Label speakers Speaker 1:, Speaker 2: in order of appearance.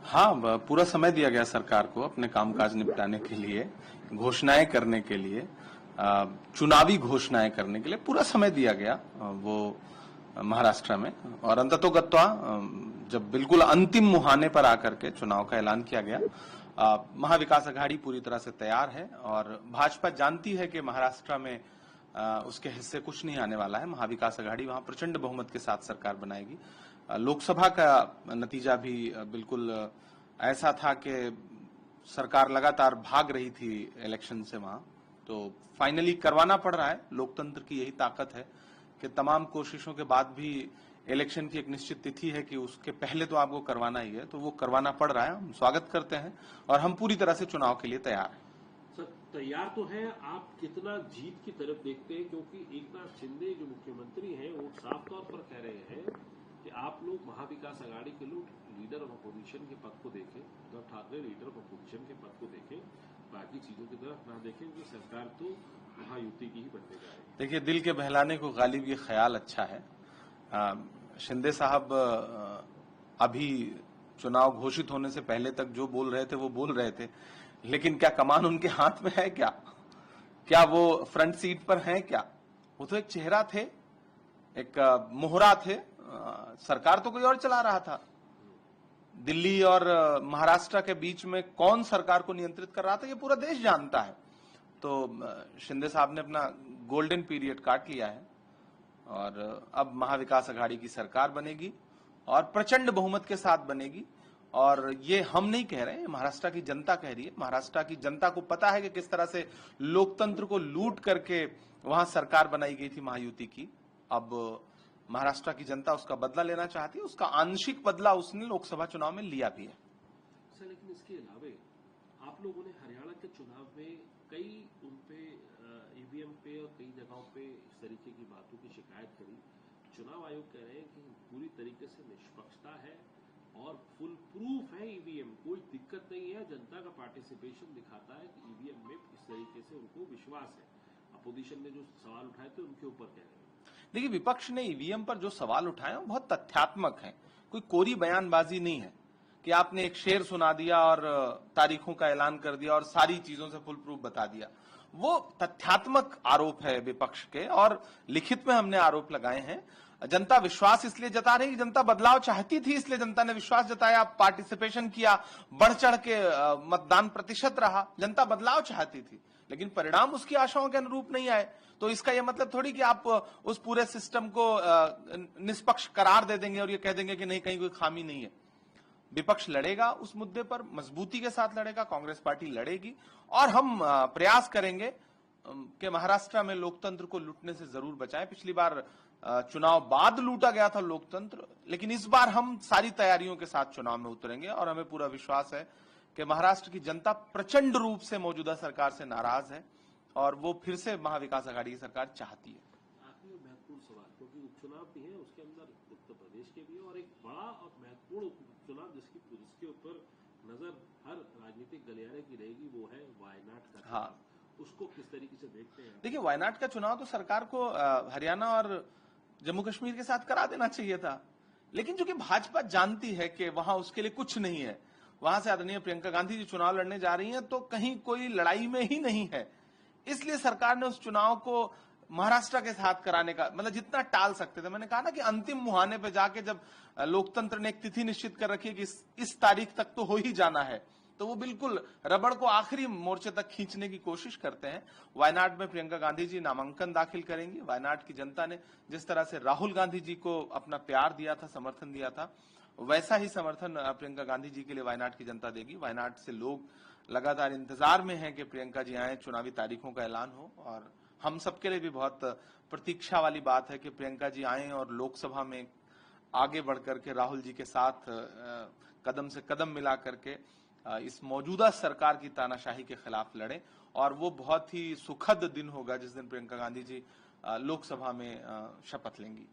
Speaker 1: हाँ, पूरा समय दिया गया सरकार को अपने कामकाज निपटाने के लिए, घोषणाएं करने के लिए, चुनावी घोषणाएं करने के लिए पूरा समय दिया गया वो महाराष्ट्र में। और अंततोगत्वा जब बिल्कुल अंतिम मुहाने पर आकर के चुनाव का ऐलान किया गया, महाविकास अघाड़ी पूरी तरह से तैयार है और भाजपा जानती है कि महाराष्ट्र में उसके हिस्से कुछ नहीं आने वाला है। महाविकास अघाड़ी वहां प्रचंड बहुमत के साथ सरकार बनाएगी। लोकसभा का नतीजा भी बिल्कुल ऐसा था कि सरकार लगातार भाग रही थी इलेक्शन से वहां, तो फाइनली करवाना पड़ रहा है। लोकतंत्र की यही ताकत है कि तमाम कोशिशों के बाद भी इलेक्शन की एक निश्चित तिथि है कि उसके पहले तो आपको करवाना ही है, तो वो करवाना पड़ रहा है। हम स्वागत करते हैं और हम पूरी तरह से चुनाव के लिए तैयार हैं।
Speaker 2: सर, तैयार तो हैं, आप कितना जीत की तरफ देखते हैं? क्योंकि एकनाथ शिंदे जो मुख्यमंत्री हैं वो साफ तौर पर कह रहे हैं कि आप लोग महाविकास अघाड़ी के लोग लीडर ऑफ अपोजिशन के पद को देखें, Uddhav Thackeray leader of opposition के पद को देखें, बाकी चीजों की तरफ ना देखें कि सरकार तो महायुति की ही बनने जा रही है।
Speaker 1: देखिए, दिल के बहलाने को गालिब ये ख्याल अच्छा है। शिंदे साहब अभी चुनाव घोषित होने से पहले तक जो बोल रहे थे वो बोल रहे थे, लेकिन क्या कमान उनके हाथ में है? क्या वो फ्रंट सीट पर हैं? क्या वो तो एक चेहरा थे, एक मोहरा थे। सरकार तो कोई और चला रहा था। दिल्ली और महाराष्ट्र के बीच में कौन सरकार को नियंत्रित कर रहा था ये पूरा देश जानता है। तो शिंदे साहब ने अपना गोल्डन पीरियड काट लिया है और अब महाविकास अघाड़ी की सरकार बनेगी और प्रचंड बहुमत के साथ बनेगी। और ये हम नहीं कह रहे हैं, महाराष्ट्र की जनता कह रही है। महाराष्ट्र की जनता को पता है कि किस तरह से लोकतंत्र को लूट करके वहां सरकार बनाई गई थी महायुति की। अब महाराष्ट्र की जनता उसका बदला लेना चाहती है। उसका आंशिक बदला उसने लोकसभा चुनाव में लिया भी है।
Speaker 2: सर, लेकिन इसके अलावे आप लोगों ने हरियाणा के चुनाव में कई उनपे ईवीएम पे और कई जगहों पे इस तरीके की बातों की शिकायत करी। चुनाव आयोग कह रहे हैं कि पूरी तरीके से निष्पक्षता है और फुल प्रूफ है ईवीएम, कोई दिक्कत नहीं है। जनता का पार्टिसिपेशन दिखाता है कि ईवीएम में इस तरीके से उनको विश्वास है। अपोजिशन ने जो सवाल उठाए थे उनके ऊपर कह रहे हैं।
Speaker 1: देखिए, विपक्ष ने ईवीएम पर जो सवाल उठाए वो बहुत तथ्यात्मक हैं। कोई कोरी बयानबाजी नहीं है कि आपने एक शेर सुना दिया और तारीखों का ऐलान कर दिया और सारी चीजों से फुल प्रूफ बता दिया। वो तथ्यात्मक आरोप है विपक्ष के और लिखित में हमने आरोप लगाए हैं। जनता विश्वास इसलिए जता रही, जनता बदलाव चाहती थी, इसलिए जनता ने विश्वास जताया, पार्टिसिपेशन किया, बढ़ चढ़ के मतदान प्रतिशत रहा। जनता बदलाव चाहती थी, लेकिन परिणाम उसकी आशाओं के अनुरूप नहीं आए। तो इसका यह मतलब थोड़ी कि आप उस पूरे सिस्टम को निष्पक्ष करार दे देंगे और ये कह देंगे कि नहीं, कहीं कोई खामी नहीं है। विपक्ष लड़ेगा उस मुद्दे पर, मजबूती के साथ लड़ेगा। कांग्रेस पार्टी लड़ेगी और हम प्रयास करेंगे कि महाराष्ट्र में लोकतंत्र को लूटने से जरूर बचाएं। पिछली बार चुनाव बाद लूटा गया था लोकतंत्र, लेकिन इस बार हम सारी तैयारियों के साथ चुनाव में उतरेंगे और हमें पूरा विश्वास है कि महाराष्ट्र की जनता प्रचंड रूप से मौजूदा सरकार से नाराज है और वो फिर से महाविकास अघाड़ी की सरकार चाहती है।
Speaker 2: आखिरी और महत्वपूर्ण सवाल, क्योंकि उपचुनाव भी है, उसके अंदर उत्तर प्रदेश के भी है और एक बड़ा और महत्वपूर्ण उपचुनाव जिसके ऊपर नजर हर राजनीतिक गलियारे की रहेगी, वो है वायनाड का।
Speaker 1: हाँ,
Speaker 2: उसको किस तरीके से देखते हैं?
Speaker 1: देखिए, वायनाड का चुनाव तो सरकार को हरियाणा और जम्मू कश्मीर के साथ करा देना चाहिए था, लेकिन चूंकि भाजपा जानती है कि वहां उसके लिए कुछ नहीं है, वहां से आदरणीय प्रियंका गांधी जी चुनाव लड़ने जा रही हैं, तो कहीं कोई लड़ाई में ही नहीं है, इसलिए सरकार ने उस चुनाव को महाराष्ट्र के साथ कराने का मतलब जितना टाल सकते थे। मैंने कहा ना कि अंतिम मुहाने पे जाके जब लोकतंत्र ने एक तिथि निश्चित कर रखी है कि इस तारीख तक तो हो ही जाना है, तो वो बिल्कुल रबड़ को आखिरी मोर्चे तक खींचने की कोशिश करते हैं। वायनाड में प्रियंका गांधी जी नामांकन दाखिल करेंगी। वायनाड की जनता ने जिस तरह से राहुल गांधी जी को अपना प्यार दिया था, समर्थन दिया था, वैसा ही समर्थन प्रियंका गांधी जी के लिए वायनाड की जनता देगी। वायनाड से लोग लगातार इंतजार में हैं कि प्रियंका जी आए, चुनावी तारीखों का ऐलान हो। और हम सबके लिए भी बहुत प्रतीक्षा वाली बात है कि प्रियंका जी आए और लोकसभा में आगे बढ़कर के राहुल जी के साथ कदम से कदम मिला करके इस मौजूदा सरकार की तानाशाही के खिलाफ लड़े। और वो बहुत ही सुखद दिन होगा जिस दिन प्रियंका गांधी जी लोकसभा में शपथ लेंगी।